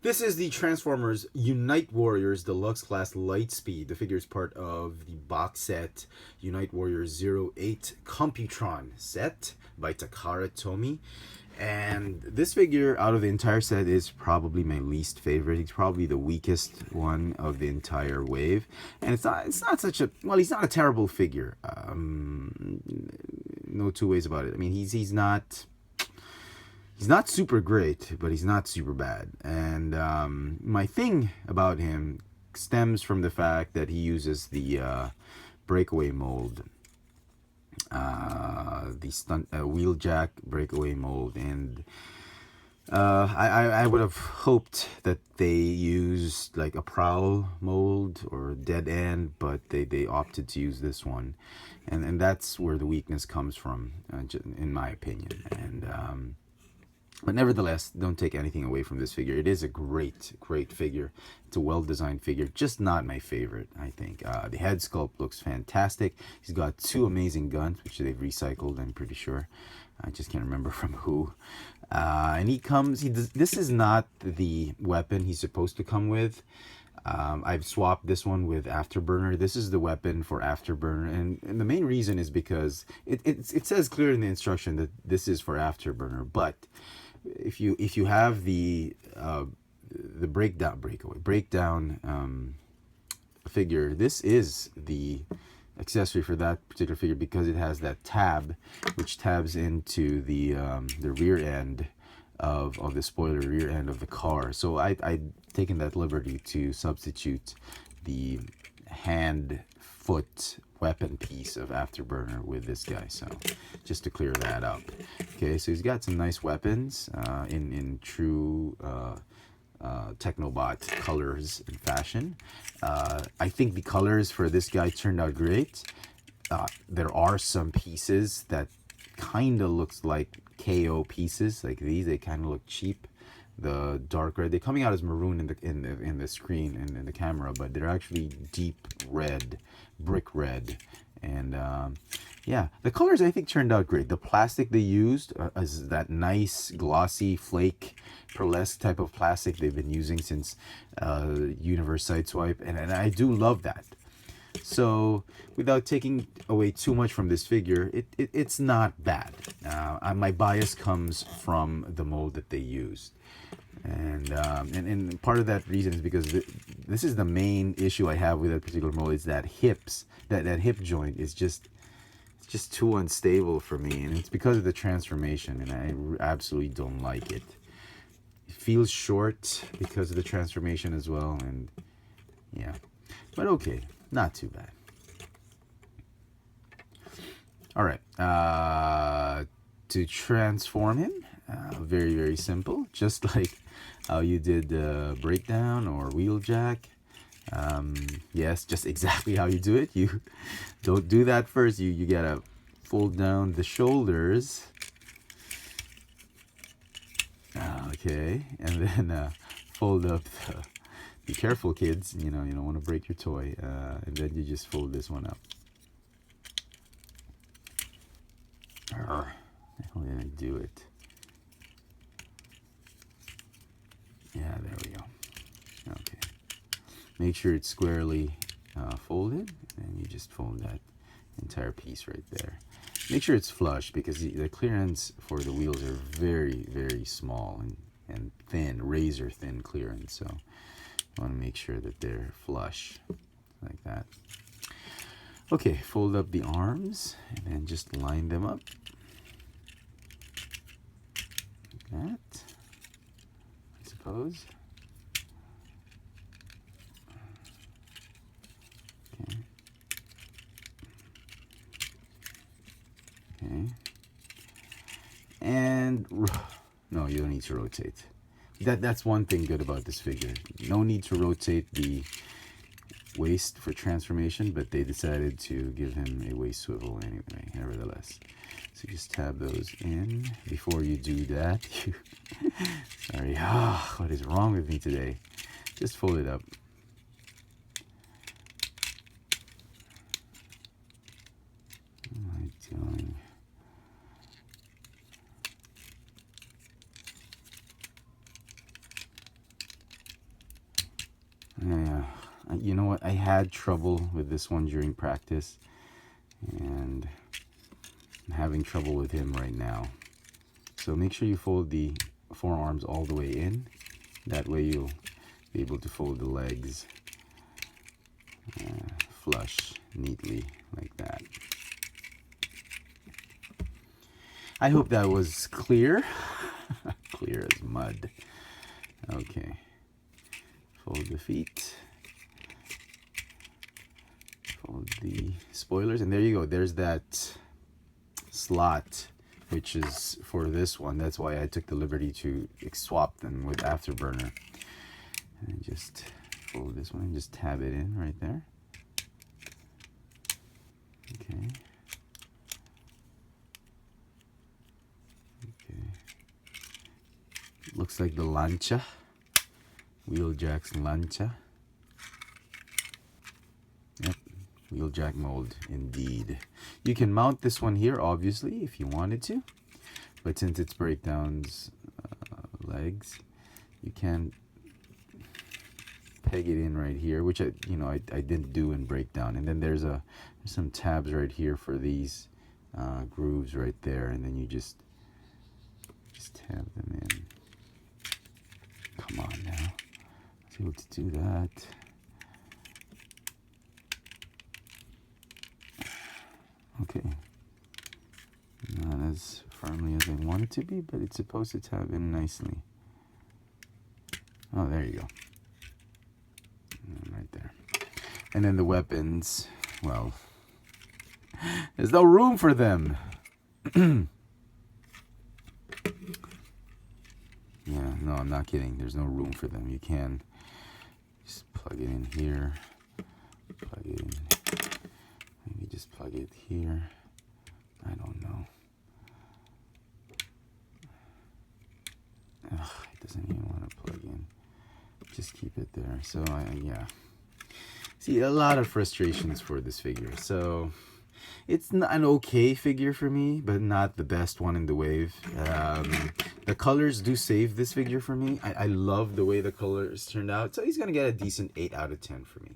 This is the Transformers Unite Warriors Deluxe Class Lightspeed. The figure is part of the box set Unite Warriors 08 Computron set by Takara Tomy. And this figure out of the entire set is probably my least favorite. He's probably the weakest one of the entire wave. And it's not such a, well, he's not a terrible figure. No two ways about it. I mean, he's not super great, but he's not super bad. And my thing about him stems from the fact that he uses the breakaway mold, the stunt wheeljack breakaway mold, and I would have hoped that they used like a prowl mold or dead end, but they opted to use this one, and that's where the weakness comes from, in my opinion. And but nevertheless, don't take anything away from this figure. It is a great, great figure. It's a well-designed figure, just not my favorite, I think. The head sculpt looks fantastic. He's got two amazing guns, which they've recycled, I'm pretty sure. I just can't remember from who. And this is not the weapon he's supposed to come with. I've swapped this one with Afterburner. This is the weapon for Afterburner, and the main reason is because it says clear in the instruction that this is for Afterburner, but if you have the breakdown figure, this is the accessory for that particular figure because it has that tab, which tabs into the rear end of the spoiler, rear end of the car. So I've taken that liberty to substitute the hand foot weapon piece of Afterburner with this guy, so just to clear that up. Okay, so he's got some nice weapons in true Technobot colors and fashion. I think the colors for this guy turned out great. There are some pieces that kind of looks like KO pieces, like these. They kind of look cheap. The dark red, they're coming out as maroon in the screen and in the camera, but they're actually deep red, brick red. And yeah, the colors I think turned out great. The plastic they used is that nice glossy flake pearlesque type of plastic they've been using since Universe Sideswipe, and I do love that. So without taking away too much from this figure, it's not bad. My bias comes from the mold that they used. And part of that reason is because this is the main issue I have with that particular mold, is that that hip joint is just too unstable for me, and it's because of the transformation, and I absolutely don't like it. It feels short because of the transformation as well, and yeah, but okay, not too bad. All right, to transform him, very, very simple, just like how you did breakdown or wheeljack. Yes, just exactly how you do it. You don't do that first. You gotta fold down the shoulders. Okay, and then fold up the, be careful, kids, you don't want to break your toy. And then you just fold this one up. How did I do it? Yeah, there we go. Okay. Make sure it's squarely folded, and you just fold that entire piece right there. Make sure it's flush because the clearance for the wheels are very, very small and thin, razor thin clearance. So you want to make sure that they're flush like that. Okay, fold up the arms and then just line them up like that, I suppose. Okay. Okay. And no, you don't need to rotate. That's one thing good about this figure. No need to rotate the waist for transformation, but they decided to give him a waist swivel anyway, nevertheless. So just tab those in. Before you do that, sorry, what is wrong with me today? Just fold it up. What am I doing? Yeah, you know what? I had trouble with this one during practice, and I'm having trouble with him right now. So make sure you fold the forearms all the way in. That way you'll be able to fold the legs flush neatly like that. I hope that was clear. Clear as mud. Okay. Fold the feet. Fold the spoilers. And there you go. There's that slot, which is for this one. That's why I took the liberty to swap them with Afterburner. And just fold this one and just tab it in right there. Okay. Okay. Looks like the Lancha. Wheeljack's Lancha. Yep. Wheeljack mold indeed. You can mount this one here obviously if you wanted to. But since it's breakdowns legs, you can peg it in right here, which I didn't do in breakdown. And then there's some tabs right here for these grooves right there, and then you just tab them in. Come on now, let's be able to do that. Okay, not as firmly as I want it to be, but it's supposed to tab in nicely. Oh, there you go. Right there. And then the weapons, well, there's no room for them. Yeah, no, I'm not kidding. There's no room for them. You can just plug it in here. Plug it in. Maybe just plug it here. I don't know. Ugh, it doesn't even want to plug in. Just keep it there. So yeah, see, a lot of frustrations for this figure. So it's not an okay figure for me, but not the best one in the wave. The colors do save this figure for me. I love the way the colors turned out, so he's gonna get a decent 8 out of 10 for me.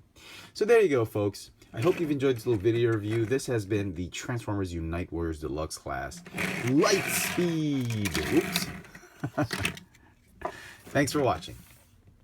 So there you go, folks. I hope you've enjoyed this little video review. This has been the Transformers Unite Warriors Deluxe class Lightspeed. Oops. Thanks for watching.